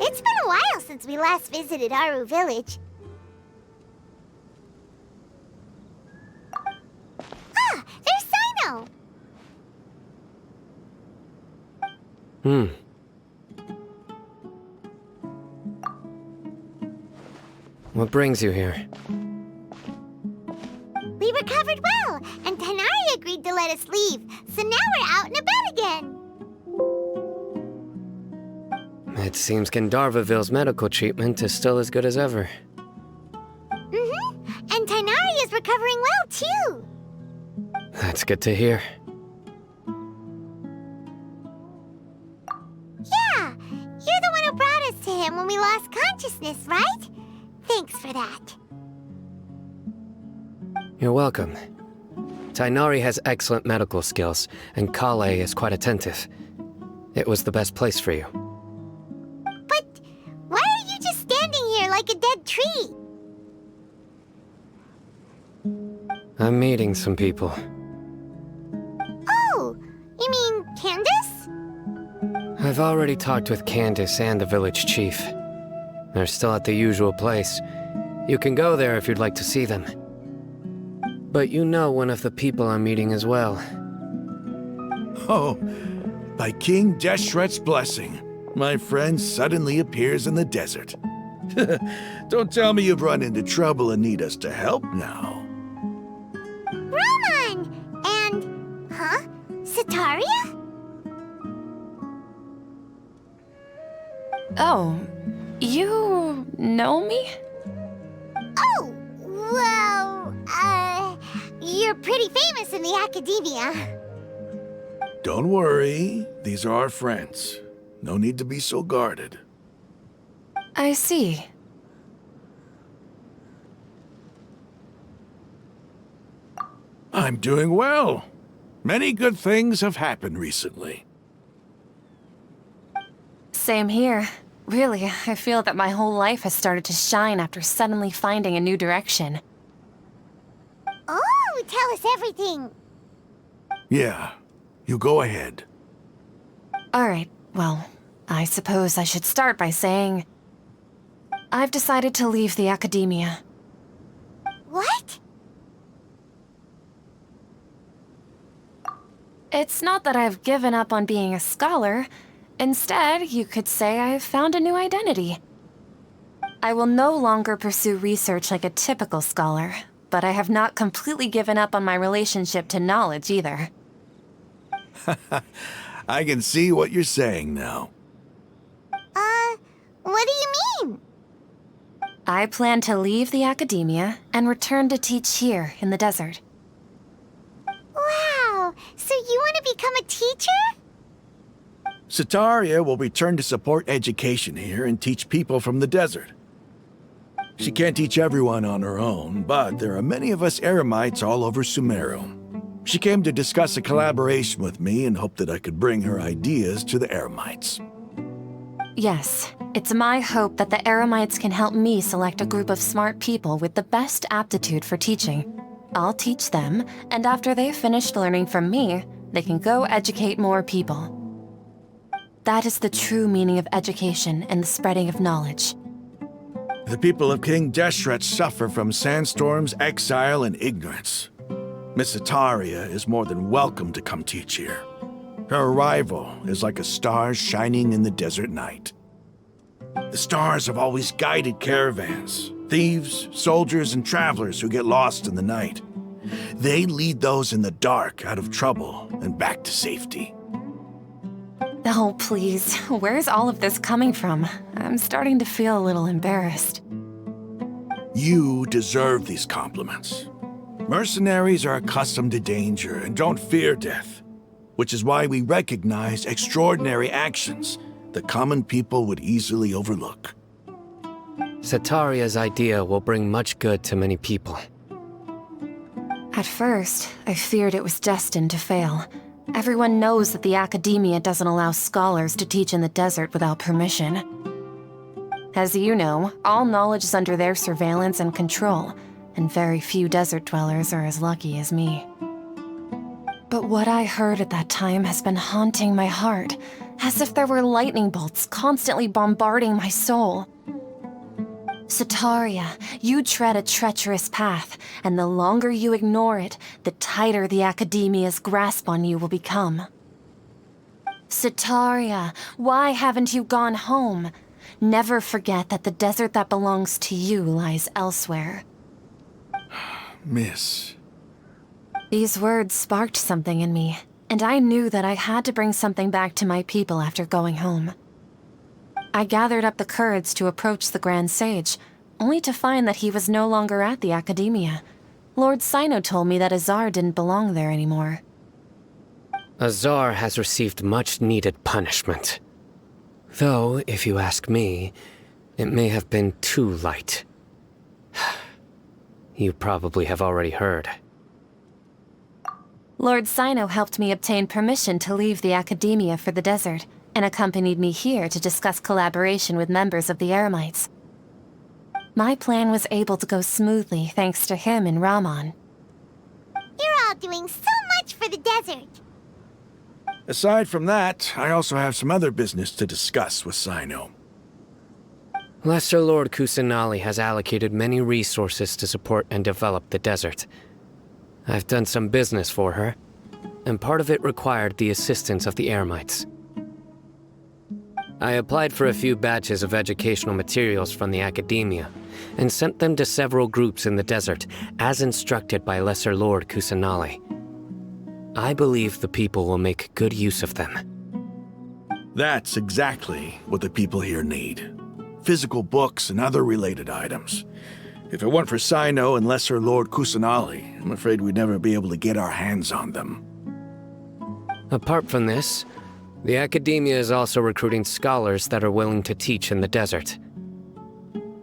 It's been a while since we last visited Aru Village. Ah, there's Sino! What brings you here? We recovered well, and Tanari agreed to let us leave, so now we're out and about again. It seems Gandharvaville's medical treatment is still as good as ever. And Tanari is recovering well, too. That's good to hear. Yeah, you're the one who brought us to him when we lost consciousness, right? Thanks for that. You're welcome. Tainari has excellent medical skills, and Kale is quite attentive. It was the best place for you. But why are you just standing here like a dead tree? I'm meeting some people. Oh, you mean Candace? I've already talked with Candace and the village chief. They're still at the usual place. You can go there if you'd like to see them. But you know one of the people I'm meeting as well. Oh, by King Deshret's blessing, my friend suddenly appears in the desert. Don't tell me you've run into trouble and need us to help now. Roman! And, Sataria? Oh, you know me? Oh, well, you're pretty famous in the academia. Don't worry, these are our friends. No need to be so guarded. I see. I'm doing well. Many good things have happened recently. Same here. Really, I feel that my whole life has started to shine after suddenly finding a new direction. Oh, tell us everything. Yeah, you go ahead. Alright, well, I suppose I should start by saying I've decided to leave the academia. What? It's not that I've given up on being a scholar. Instead, you could say I've found a new identity. I will no longer pursue research like a typical scholar, but I have not completely given up on my relationship to knowledge either. I can see what you're saying now. What do you mean? I plan to leave the academia and return to teach here in the desert. Wow, so you want to become a teacher? Sataria will return to support education here and teach people from the desert. She can't teach everyone on her own, but there are many of us Eremites all over Sumeru. She came to discuss a collaboration with me and hoped that I could bring her ideas to the Eremites. Yes, it's my hope that the Eremites can help me select a group of smart people with the best aptitude for teaching. I'll teach them, and after they've finished learning from me, they can go educate more people. That is the true meaning of education and the spreading of knowledge. The people of King Deshret suffer from sandstorms, exile, and ignorance. Miss Ataria is more than welcome to come teach here. Her arrival is like a star shining in the desert night. The stars have always guided caravans, thieves, soldiers, and travelers who get lost in the night. They lead those in the dark out of trouble and back to safety. Oh, please. Where's all of this coming from? I'm starting to feel a little embarrassed. You deserve these compliments. Mercenaries are accustomed to danger and don't fear death, which is why we recognize extraordinary actions that common people would easily overlook. Setaria's idea will bring much good to many people. At first, I feared it was destined to fail. Everyone knows that the academia doesn't allow scholars to teach in the desert without permission. As you know, all knowledge is under their surveillance and control, and very few desert dwellers are as lucky as me. But what I heard at that time has been haunting my heart, as if there were lightning bolts constantly bombarding my soul. Setaria, you tread a treacherous path, and the longer you ignore it, the tighter the academia's grasp on you will become. Setaria, why haven't you gone home? Never forget that the desert that belongs to you lies elsewhere. Miss. These words sparked something in me, and I knew that I had to bring something back to my people after going home. I gathered up the courage to approach the Grand Sage, only to find that he was no longer at the Academia. Lord Sino told me that Azar didn't belong there anymore. Azar has received much-needed punishment. Though, if you ask me, it may have been too light. You probably have already heard. Lord Sino helped me obtain permission to leave the Academia for the desert, and accompanied me here to discuss collaboration with members of the Eremites. My plan was able to go smoothly thanks to him and Rahman. You're all doing so much for the desert. Aside from that, I also have some other business to discuss with Sino. Lesser Lord Kusanali has allocated many resources to support and develop the desert. I've done some business for her, and part of it required the assistance of the Eremites. I applied for a few batches of educational materials from the Academia, and sent them to several groups in the desert, as instructed by Lesser Lord Kusanali. I believe the people will make good use of them. That's exactly what the people here need. Physical books and other related items. If it weren't for Sino and Lesser Lord Kusanali, I'm afraid we'd never be able to get our hands on them. Apart from this, the Academia is also recruiting scholars that are willing to teach in the desert.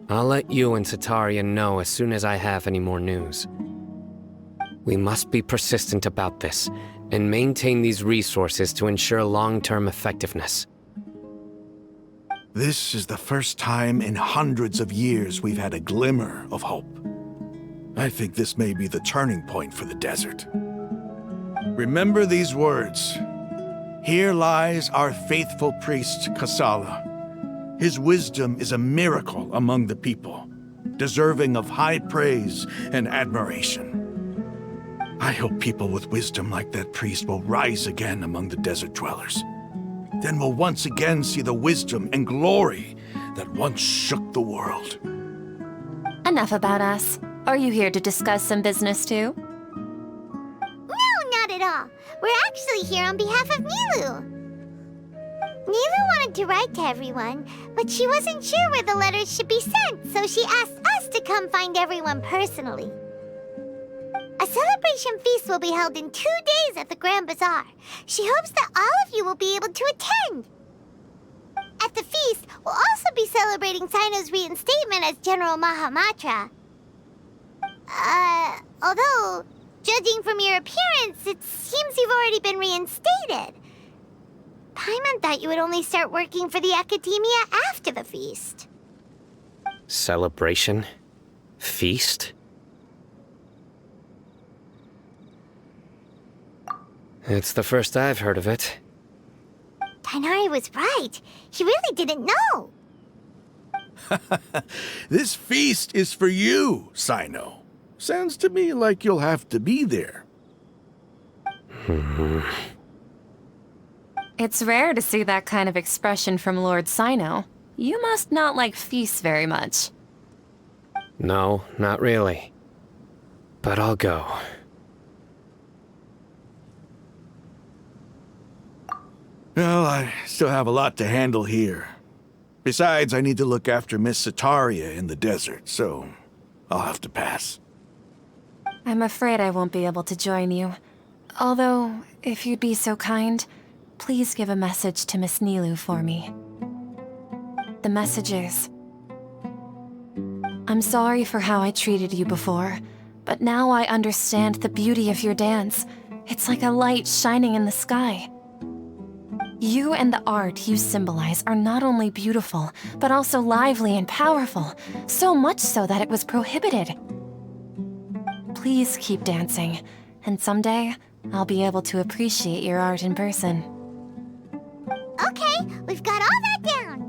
I'll let you and Setaria know as soon as I have any more news. We must be persistent about this, and maintain these resources to ensure long-term effectiveness. This is the first time in hundreds of years we've had a glimmer of hope. I think this may be the turning point for the desert. Remember these words. Here lies our faithful priest, Kasala. His wisdom is a miracle among the people, deserving of high praise and admiration. I hope people with wisdom like that priest will rise again among the desert dwellers. Then we'll once again see the wisdom and glory that once shook the world. Enough about us. Are you here to discuss some business too? No, not at all. We're actually here on behalf of Milu. Milu wanted to write to everyone, but she wasn't sure where the letters should be sent, so she asked us to come find everyone personally. A celebration feast will be held in 2 days at the Grand Bazaar. She hopes that all of you will be able to attend. At the feast, we'll also be celebrating Sino's reinstatement as General Mahamatra. Although, judging from your appearance, it seems you've already been reinstated. Paimon thought you would only start working for the Academia after the feast. Celebration? Feast? It's the first I've heard of it. Tighnari was right. He really didn't know. This feast is for you, Sino. Sounds to me like you'll have to be there. It's rare to see that kind of expression from Lord Sino. You must not like feasts very much. No, not really. But I'll go. Well, I still have a lot to handle here. Besides, I need to look after Miss Sataria in the desert, so I'll have to pass. I'm afraid I won't be able to join you. Although, if you'd be so kind, please give a message to Miss Nilou for me. The message is... I'm sorry for how I treated you before, but now I understand the beauty of your dance. It's like a light shining in the sky. You and the art you symbolize are not only beautiful, but also lively and powerful, so much so that it was prohibited. Please keep dancing, and someday I'll be able to appreciate your art in person. Okay, we've got all that down.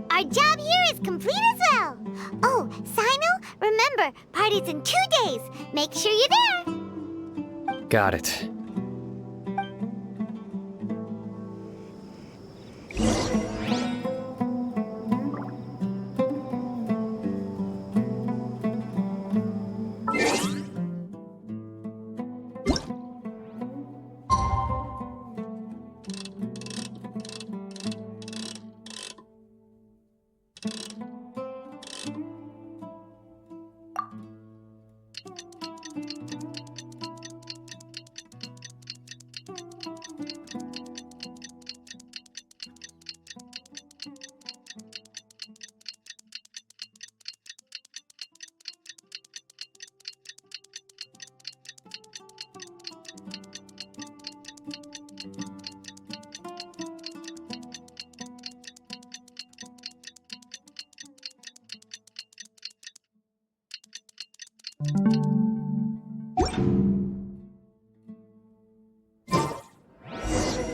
Our job here is complete as well. Oh, Sino, remember, party's in 2 days. Make sure you're there. Got it.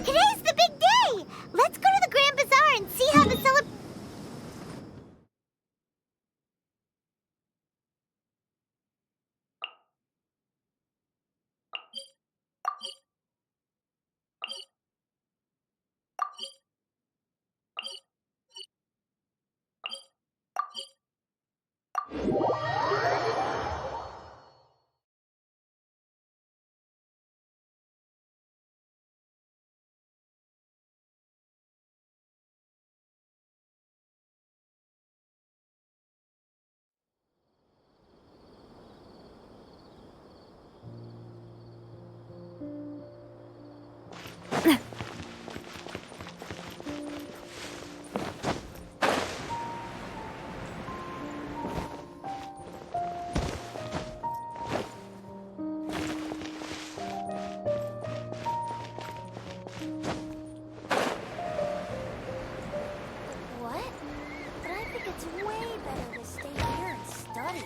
Today's the big day. Let's go to the Grand Bazaar and see how the What? But I think it's way better to stay here and study.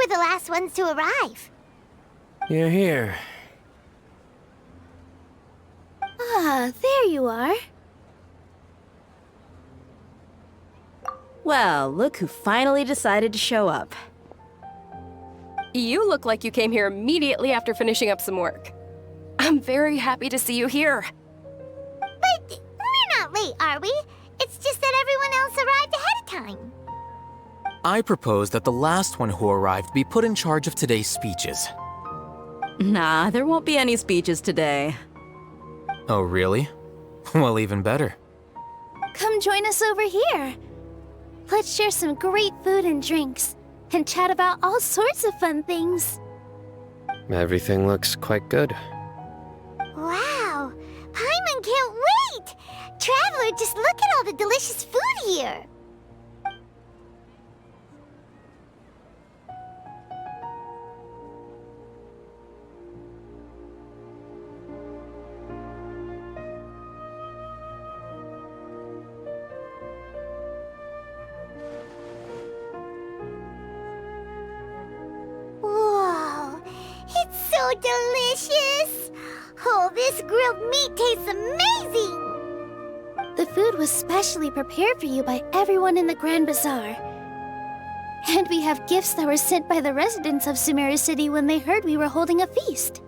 were the last ones to arrive. You're here. Ah, there you are. Well, look who finally decided to show up. You look like you came here immediately after finishing up some work. I'm very happy to see you here. But we're not late, are we? It's just that everyone else arrived ahead of time. I propose that the last one who arrived be put in charge of today's speeches. Nah, there won't be any speeches today. Oh, really? Well, even better. Come join us over here. Let's share some great food and drinks, and chat about all sorts of fun things. Everything looks quite good. Wow! Paimon can't wait! Traveler, just look at all the delicious food here! Whoa! It's so delicious! Oh, this grilled meat tastes amazing! The food was specially prepared for you by everyone in the Grand Bazaar. And we have gifts that were sent by the residents of Sumeru City when they heard we were holding a feast.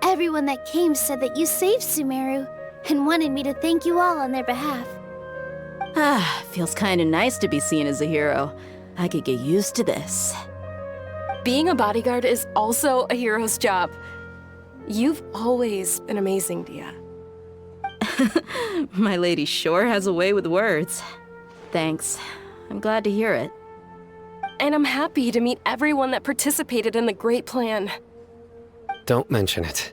Everyone that came said that you saved Sumeru, and wanted me to thank you all on their behalf. Ah, feels kinda nice to be seen as a hero. I could get used to this. Being a bodyguard is also a hero's job. You've always been amazing, Dia. My lady sure has a way with words. Thanks. I'm glad to hear it. And I'm happy to meet everyone that participated in the great plan. Don't mention it.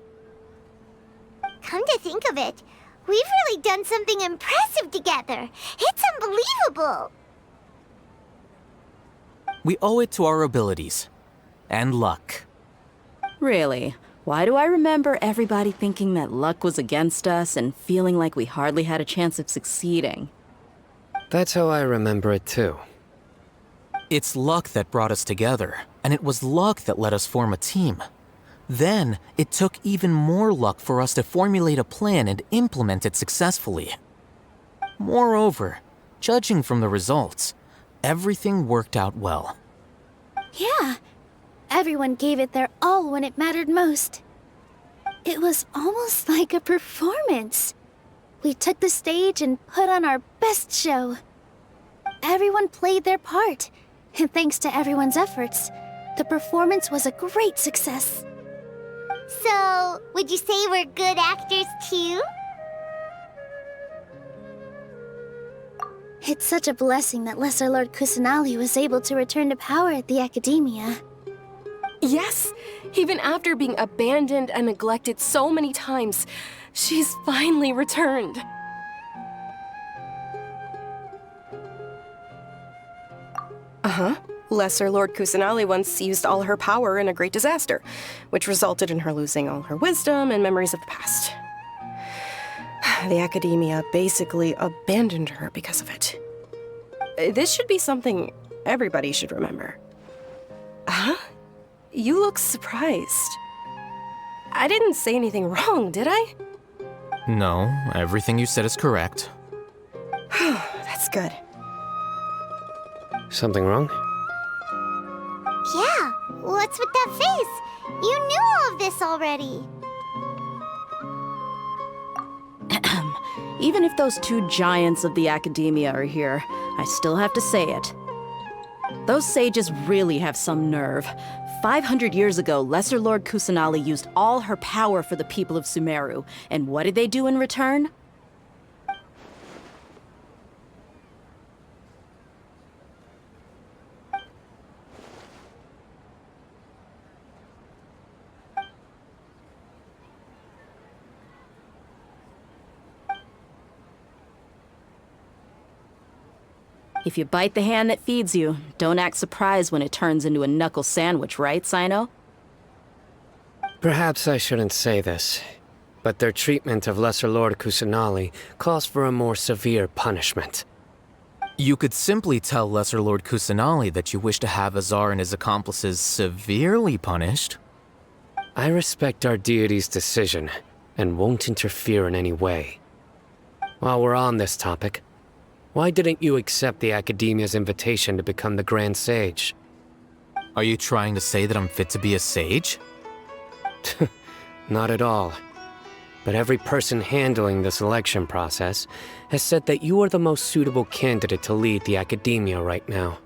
Come to think of it, we've really done something impressive together. It's unbelievable! We owe it to our abilities. And luck. Really? Why do I remember everybody thinking that luck was against us and feeling like we hardly had a chance of succeeding? That's how I remember it too. It's luck that brought us together, and it was luck that let us form a team. Then, it took even more luck for us to formulate a plan and implement it successfully. Moreover, judging from the results, everything worked out well. Yeah, everyone gave it their all when it mattered most. It was almost like a performance. We took the stage and put on our best show. Everyone played their part, and thanks to everyone's efforts, the performance was a great success. So, would you say we're good actors too? It's such a blessing that Lesser Lord Kusanali was able to return to power at the Academia. Yes, even after being abandoned and neglected so many times, she's finally returned. Uh-huh. Lesser Lord Kusanali once used all her power in a great disaster, which resulted in her losing all her wisdom and memories of the past. The Academia basically abandoned her because of it. This should be something everybody should remember. Huh? You look surprised. I didn't say anything wrong, did I? No, everything you said is correct. That's good. Something wrong? Yeah, what's with that face? You knew all of this already. Even if those two giants of the Academia are here, I still have to say it. Those sages really have some nerve. 500 years ago, Lesser Lord Kusanali used all her power for the people of Sumeru, and what did they do in return? If you bite the hand that feeds you, don't act surprised when it turns into a knuckle sandwich, right, Sino? Perhaps I shouldn't say this, but their treatment of Lesser Lord Kusanali calls for a more severe punishment. You could simply tell Lesser Lord Kusanali that you wish to have Azar and his accomplices severely punished. I respect our deity's decision, and won't interfere in any way. While we're on this topic, why didn't you accept the Academia's invitation to become the Grand Sage? Are you trying to say that I'm fit to be a sage? Not at all. But every person handling the selection process has said that you are the most suitable candidate to lead the Academia right now.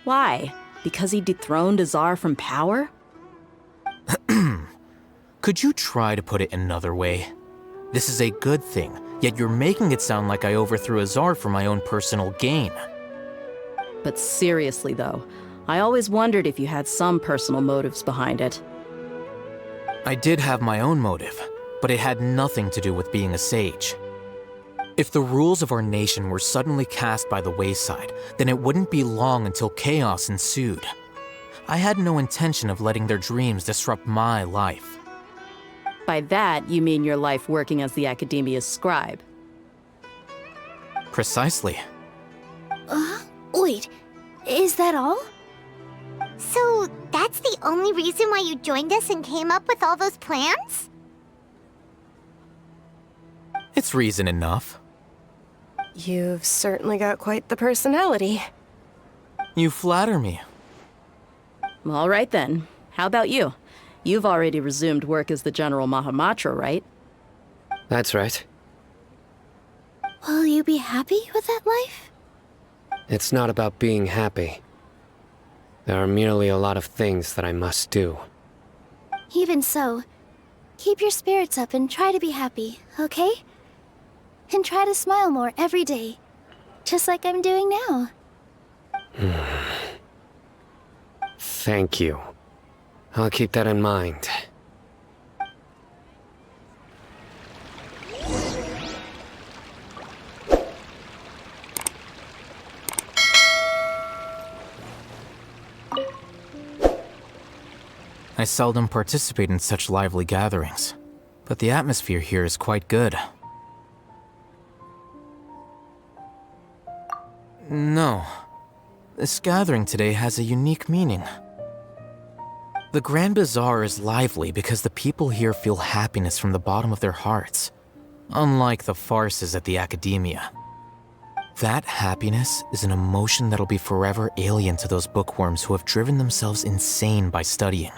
Why? Because he dethroned Azar from power? Could you try to put it another way? This is a good thing, yet you're making it sound like I overthrew Azar for my own personal gain. But seriously though, I always wondered if you had some personal motives behind it. I did have my own motive, but it had nothing to do with being a sage. If the rules of our nation were suddenly cast by the wayside, then it wouldn't be long until chaos ensued. I had no intention of letting their dreams disrupt my life. By that, you mean your life working as the Academia's scribe. Precisely. Wait, is that all? So that's the only reason why you joined us and came up with all those plans? It's reason enough. You've certainly got quite the personality. You flatter me. All right then. How about you? You've already resumed work as the General Mahamatra, right? That's right. Will you be happy with that life? It's not about being happy. There are merely a lot of things that I must do. Even so, keep your spirits up and try to be happy, okay? And try to smile more every day, just like I'm doing now. Thank you. I'll keep that in mind. I seldom participate in such lively gatherings, but the atmosphere here is quite good. No. This gathering today has a unique meaning. The Grand Bazaar is lively because the people here feel happiness from the bottom of their hearts, unlike the farces at the Academia. That happiness is an emotion that'll be forever alien to those bookworms who have driven themselves insane by studying.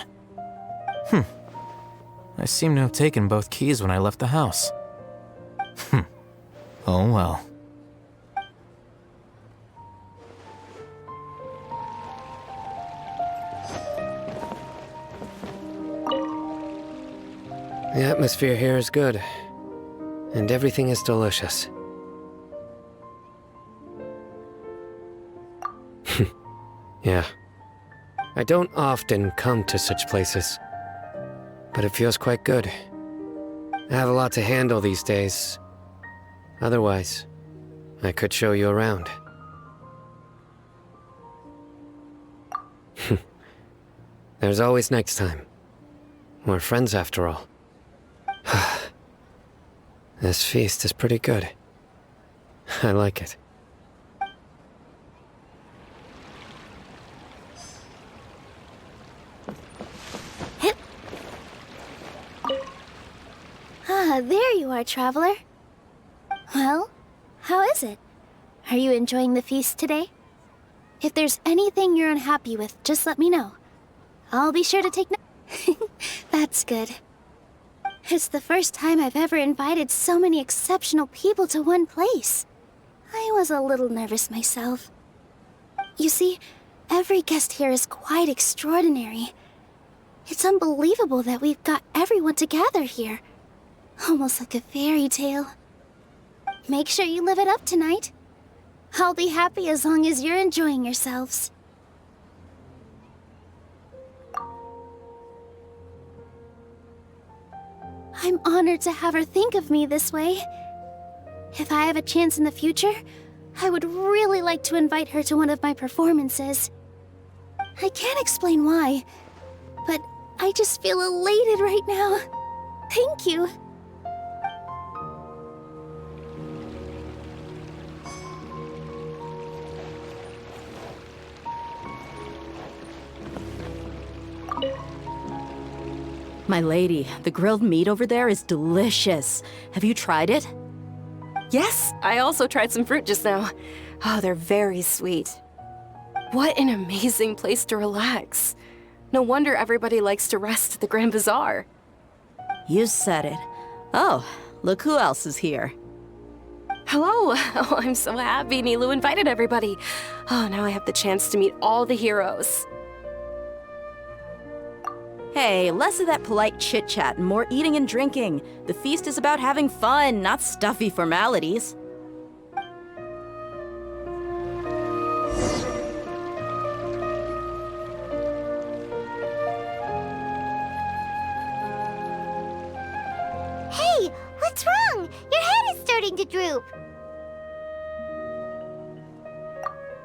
I seem to have taken both keys when I left the house. Oh well. The atmosphere here is good, and everything is delicious. Yeah. I don't often come to such places, but it feels quite good. I have a lot to handle these days. Otherwise, I could show you around. There's always next time. We're friends after all. This feast is pretty good. I like it. There you are, traveler. Well, how is it? Are you enjoying the feast today? If there's anything you're unhappy with, just let me know. I'll be sure to take note. That's good. It's the first time I've ever invited so many exceptional people to one place. I was a little nervous myself. You see, every guest here is quite extraordinary. It's unbelievable that we've got everyone together here. Almost like a fairy tale. Make sure you live it up tonight. I'll be happy as long as you're enjoying yourselves. I'm honored to have her think of me this way. If I have a chance in the future, I would really like to invite her to one of my performances. I can't explain why, but I just feel elated right now. Thank you. My lady, the grilled meat over there is delicious. Have you tried it? Yes, I also tried some fruit just now. Oh, they're very sweet. What an amazing place to relax. No wonder everybody likes to rest at the Grand Bazaar. You said it. Oh, look who else is here. Hello! Oh, I'm so happy Nilou invited everybody. Oh, now I have the chance to meet all the heroes. Hey, less of that polite chit-chat and more eating and drinking. The feast is about having fun, not stuffy formalities. Hey, what's wrong? Your head is starting to droop.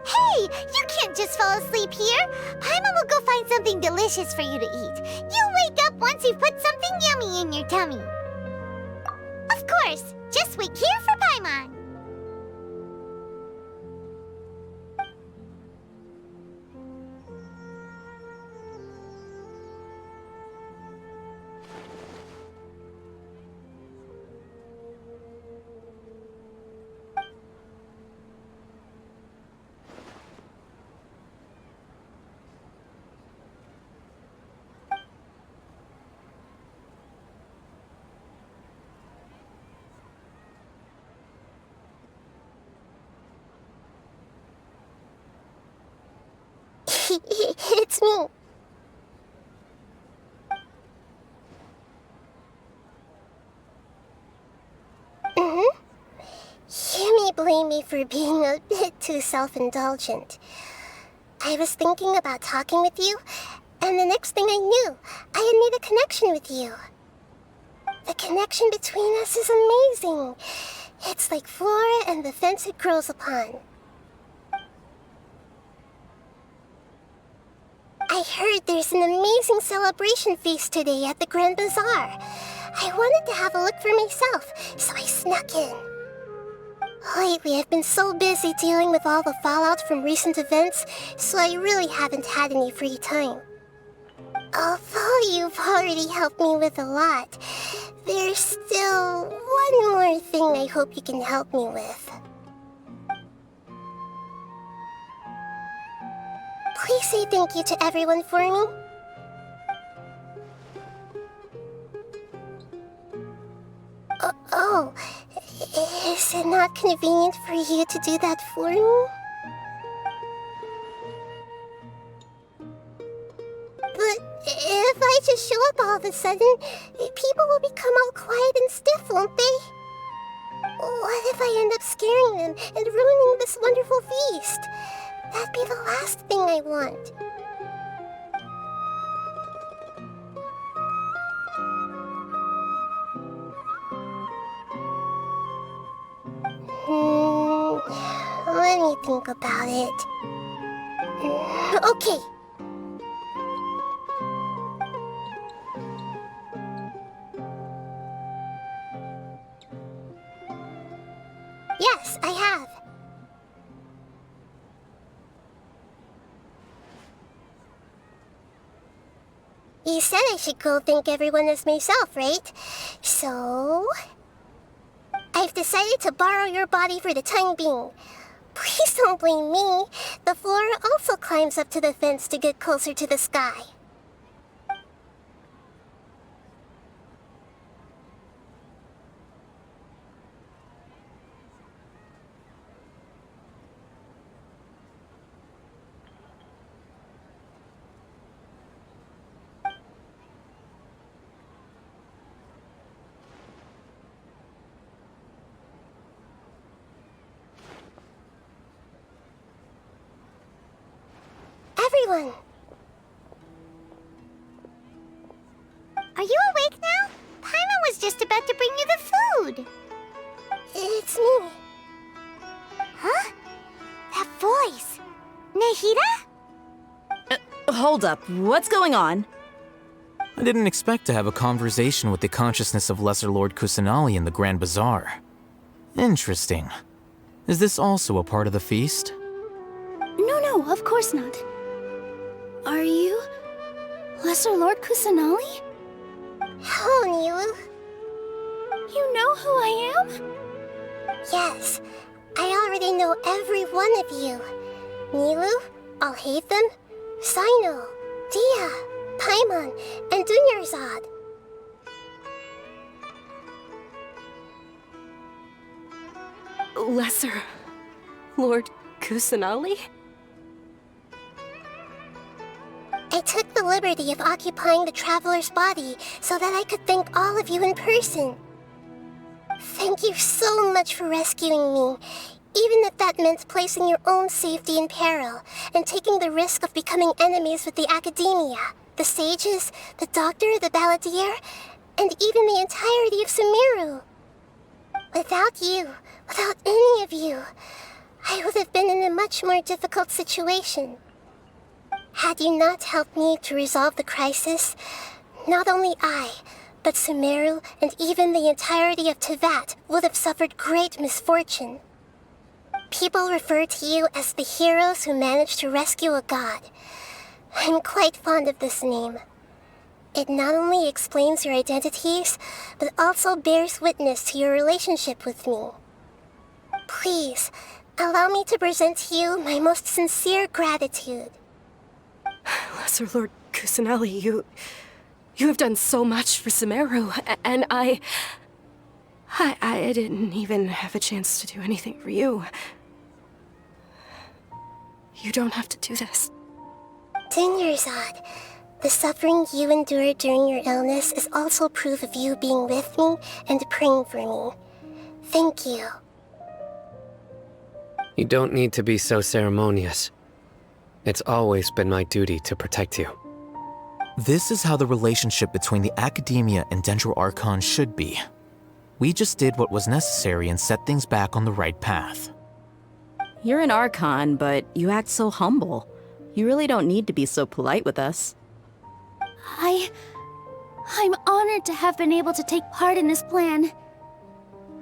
Hey, you can't just fall asleep here. Paimon will go find something delicious for you to eat. You'll wake up once you've put something yummy in your tummy. Of course, just wait here for Paimon. It's me. You may blame me for being a bit too self-indulgent. I was thinking about talking with you, and the next thing I knew, I had made a connection with you. The connection between us is amazing. It's like flora and the fence it grows upon. I heard there's an amazing celebration feast today at the Grand Bazaar. I wanted to have a look for myself, so I snuck in. Lately, I've been so busy dealing with all the fallout from recent events, so I really haven't had any free time. Although you've already helped me with a lot, there's still one more thing I hope you can help me with. Please say thank you to everyone for me. Oh, is it not convenient for you to do that for me? But if I just show up all of a sudden, people will become all quiet and stiff, won't they? What if I end up scaring them and ruining this wonderful feast? That'd be the last thing I want. Let me think about it. Okay. Yes, I have. You said I should go thank everyone as myself, right? So... I've decided to borrow your body for the time being. Please don't blame me. The flora also climbs up to the fence to get closer to the sky. Everyone! Are you awake now? Paimon was just about to bring you the food. It's me. Huh? That voice. Nahida? Hold up, what's going on? I didn't expect to have a conversation with the consciousness of Lesser Lord Kusanali in the Grand Bazaar. Interesting. Is this also a part of the feast? No, of course not. Are you... Lesser Lord Kusanali? know who I am? Yes, I already know every one of you. Nilu, Alhaitham, Sino, Dia, Paimon, and Dunyarzad. Lesser Lord Kusanali? I took the liberty of occupying the traveler's body so that I could thank all of you in person. Thank you so much for rescuing me, even if that meant placing your own safety in peril and taking the risk of becoming enemies with the academia, the sages, the doctor, the balladeer, and even the entirety of Sumeru. Without you, without any of you, I would have been in a much more difficult situation. Had you not helped me to resolve the crisis, not only I, but Sumeru and even the entirety of Tevat would have suffered great misfortune. People refer to you as the heroes who managed to rescue a god. I'm quite fond of this name. It not only explains your identities, but also bears witness to your relationship with me. Please, allow me to present to you my most sincere gratitude. Lesser Lord Kusanali, you have done so much for Sumeru, and I didn't even have a chance to do anything for you. You don't have to do this. Dunyarzad, the suffering you endured during your illness is also proof of you being with me and praying for me. Thank you. You don't need to be so ceremonious. It's always been my duty to protect you. This is how the relationship between the Academia and Dendro Archon should be. We just did what was necessary and set things back on the right path. You're an Archon, but you act so humble. You really don't need to be so polite with us. I'm honored to have been able to take part in this plan.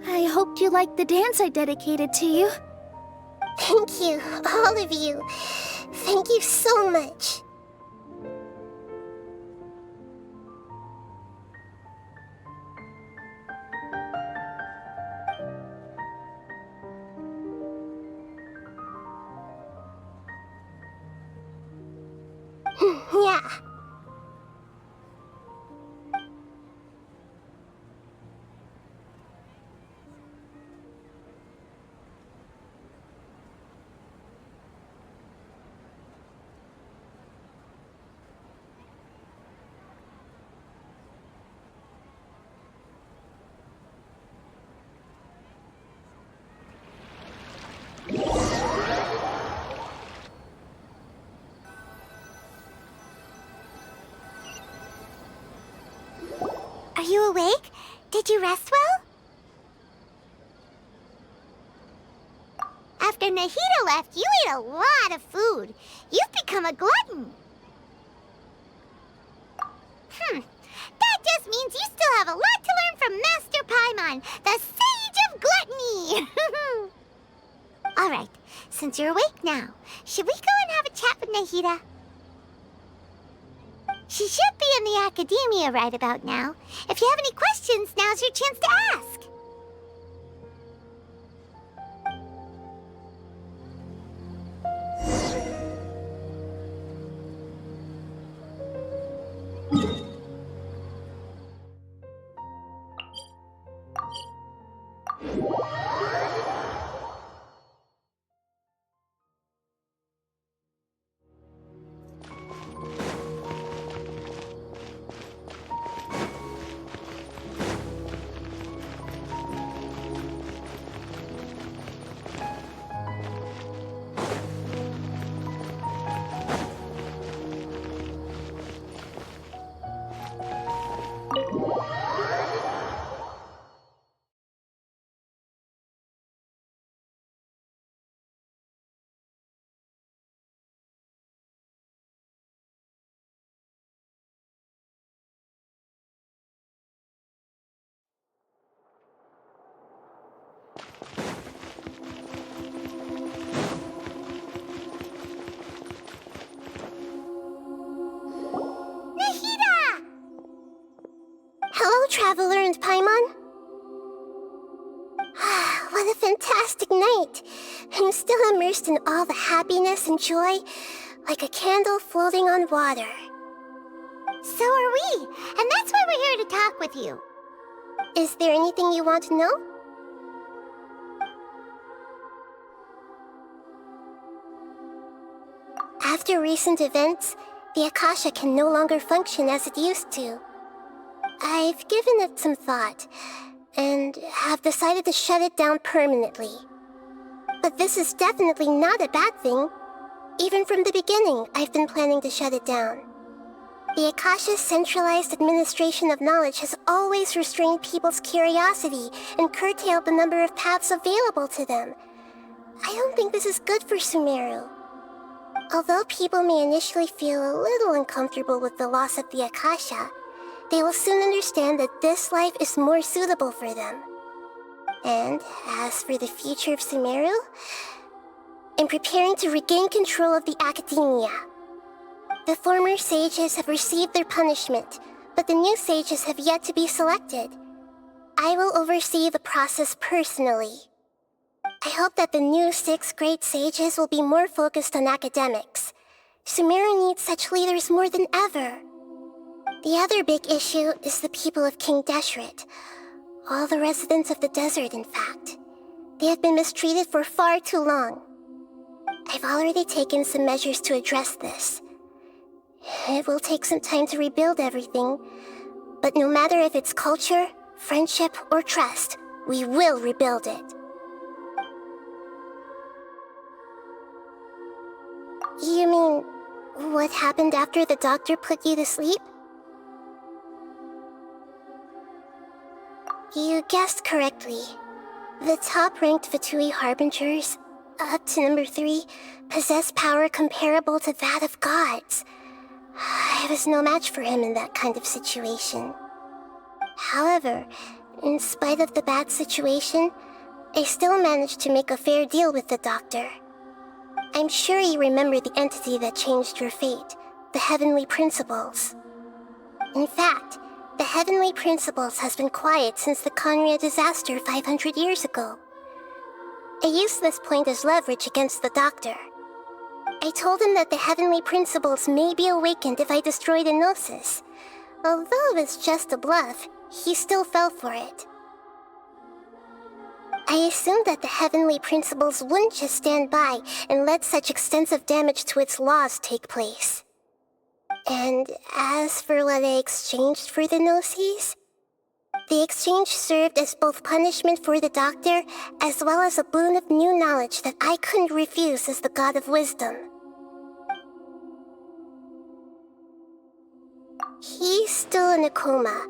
I hoped you liked the dance I dedicated to you. Thank you, all of you. Thank you so much. Yeah. Are you awake? Did you rest well? After Nahida left, you ate a lot of food. You've become a glutton. That just means you still have a lot to learn from Master Paimon, the Sage of Gluttony. All right, since you're awake now, should we go and have a chat with Nahida? She should be in the Academia right about now. If you have any questions, now's your chance to ask. Hello, Traveler and Paimon. What a fantastic night! I'm still immersed in all the happiness and joy, like a candle floating on water. So are we, and that's why we're here to talk with you. Is there anything you want to know? After recent events, the Akasha can no longer function as it used to. I've given it some thought, and have decided to shut it down permanently. But this is definitely not a bad thing. Even from the beginning, I've been planning to shut it down. The Akasha's centralized administration of knowledge has always restrained people's curiosity and curtailed the number of paths available to them. I don't think this is good for Sumeru. Although people may initially feel a little uncomfortable with the loss of the Akasha, they will soon understand that this life is more suitable for them. And as for the future of Sumeru, I'm preparing to regain control of the academia. The former sages have received their punishment, but the new sages have yet to be selected. I will oversee the process personally. I hope that the new 6 great sages will be more focused on academics. Sumeru needs such leaders more than ever. The other big issue is the people of King Deshret. All the residents of the desert, in fact. They have been mistreated for far too long. I've already taken some measures to address this. It will take some time to rebuild everything, but no matter if it's culture, friendship, or trust, we will rebuild it. You mean, what happened after the doctor put you to sleep? You guessed correctly. The top-ranked Fatui Harbingers, up to number 3, possess power comparable to that of gods. I was no match for him in that kind of situation. However, in spite of the bad situation, I still managed to make a fair deal with the doctor. I'm sure you remember the entity that changed your fate, the Heavenly Principles. In fact, the Heavenly Principles has been quiet since the Conria disaster 500 years ago. I used this point as leverage against the doctor. I told him that the Heavenly Principles may be awakened if I destroy the Gnosis. Although it was just a bluff, he still fell for it. I assumed that the Heavenly Principles wouldn't just stand by and let such extensive damage to its laws take place. And as for what I exchanged for the Gnosis, the exchange served as both punishment for the doctor as well as a boon of new knowledge that I couldn't refuse as the God of Wisdom. He's still in a coma.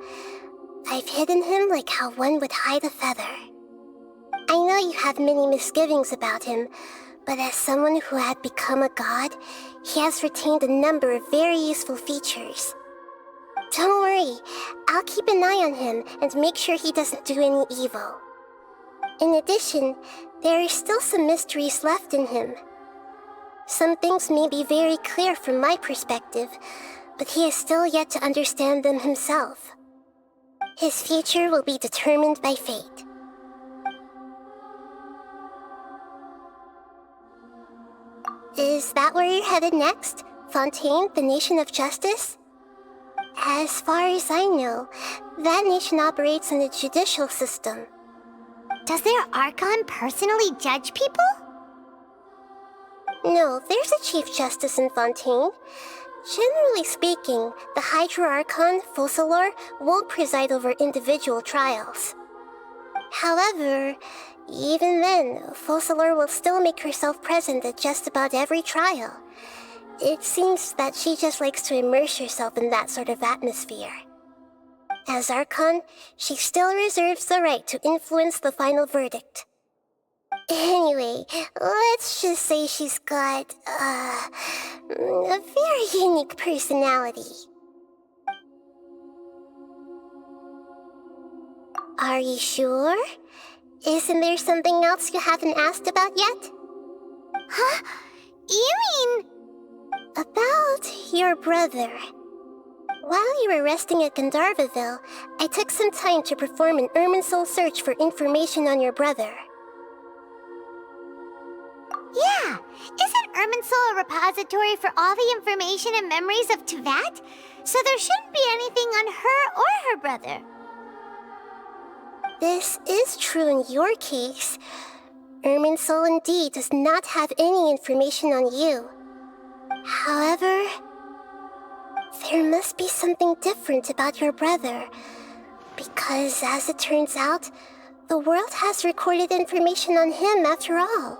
I've hidden him like how one would hide a feather. I know you have many misgivings about him, but as someone who had become a god, he has retained a number of very useful features. Don't worry, I'll keep an eye on him and make sure he doesn't do any evil. In addition, there are still some mysteries left in him. Some things may be very clear from my perspective, but he has still yet to understand them himself. His future will be determined by fate. Is that where you're headed next? Fontaine, the Nation of Justice? As far as I know, that nation operates in a judicial system. Does their Archon personally judge people? No, there's a Chief Justice in Fontaine. Generally speaking, the Hydra Archon, Focalor, won't preside over individual trials. However, even then, Focalor will still make herself present at just about every trial. It seems that she just likes to immerse herself in that sort of atmosphere. As Archon, she still reserves the right to influence the final verdict. Anyway, let's just say she's got, a very unique personality. Are you sure? Isn't there something else you haven't asked about yet? Huh? You mean... About your brother. While you were resting at Gandharvaville, I took some time to perform an Irminsul search for information on your brother. Irminsul a repository for all the information and memories of Teyvat, so there shouldn't be anything on her or her brother. This is true in your case. Irminsul indeed does not have any information on you. However, there must be something different about your brother, because as it turns out, the world has recorded information on him after all.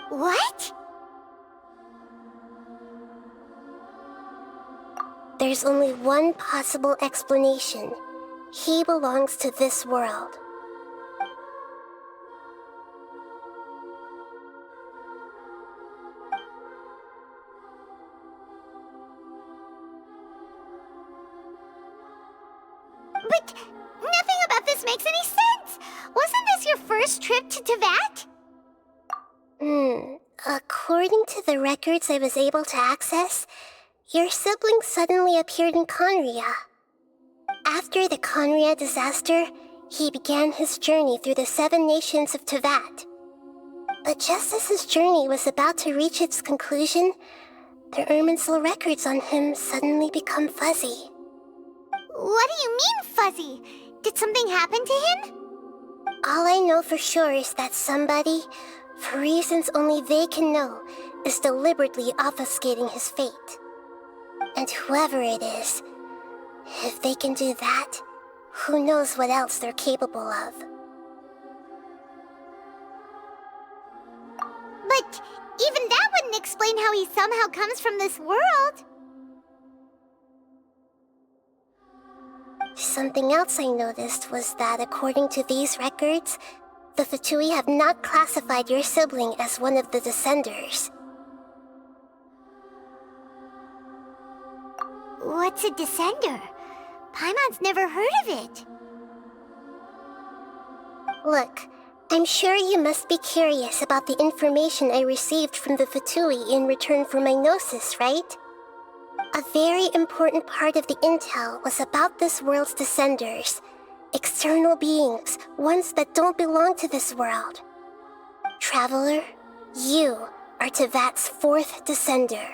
What? There's only one possible explanation. He belongs to this world. But nothing about this makes any sense! Wasn't this your first trip to Teyvat? According to the records I was able to access, your sibling suddenly appeared in Conria. After the Conria disaster, he began his journey through the 7 nations of Teyvat. But just as his journey was about to reach its conclusion, the Irminsul records on him suddenly become fuzzy. What do you mean, fuzzy? Did something happen to him? All I know for sure is that somebody, for reasons only they can know, is deliberately obfuscating his fate. And whoever it is, if they can do that, who knows what else they're capable of. But even that wouldn't explain how he somehow comes from this world. Something else I noticed was that according to these records, the Fatui have not classified your sibling as one of the Descenders. What's a Descender? Paimon's never heard of it. Look, I'm sure you must be curious about the information I received from the Fatui in return for my gnosis, right? A very important part of the intel was about this world's Descenders. External beings, ones that don't belong to this world. Traveler, you are Teyvat's 4th Descender.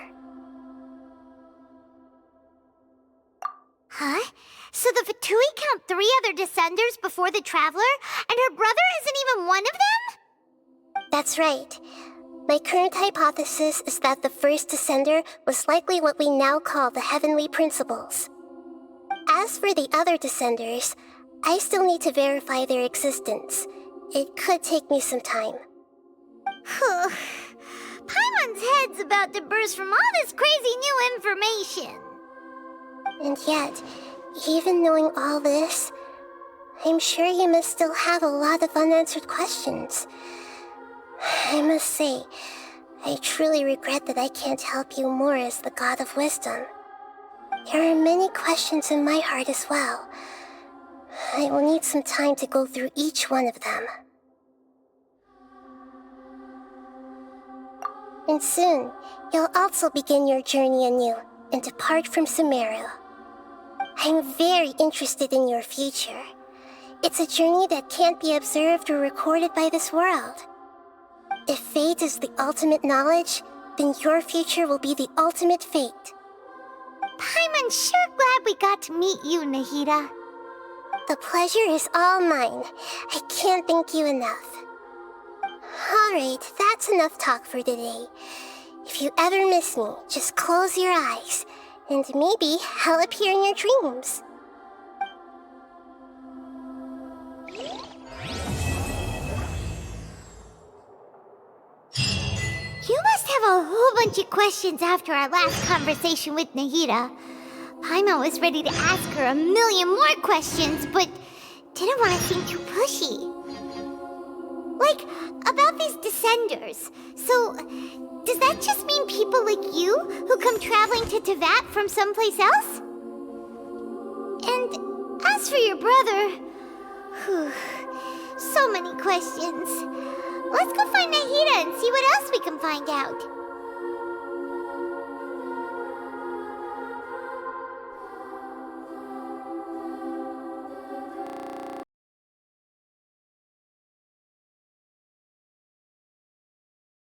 Huh? So the Fatui count 3 other Descenders before the Traveler, and her brother isn't even one of them? That's right. My current hypothesis is that the first Descender was likely what we now call the Heavenly Principles. As for the other Descenders, I still need to verify their existence. It could take me some time. Paimon's head's about to burst from all this crazy new information. And yet, even knowing all this, I'm sure you must still have a lot of unanswered questions. I must say, I truly regret that I can't help you more as the God of Wisdom. There are many questions in my heart as well. I will need some time to go through each one of them. And soon, you'll also begin your journey anew and depart from Sumeru. I'm very interested in your future. It's a journey that can't be observed or recorded by this world. If fate is the ultimate knowledge, then your future will be the ultimate fate. Paimon's sure glad we got to meet you, Nahida. The pleasure is all mine. I can't thank you enough. Alright, that's enough talk for today. If you ever miss me, just close your eyes, and maybe I'll appear in your dreams. You must have a whole bunch of questions after our last conversation with Nahida. Paimon was ready to ask her a million more questions, but didn't want to seem too pushy. Like, about these Descenders. So, does that just mean people like you who come traveling to Teyvat from someplace else? And as for your brother... so many questions. Let's go find Nahida and see what else we can find out.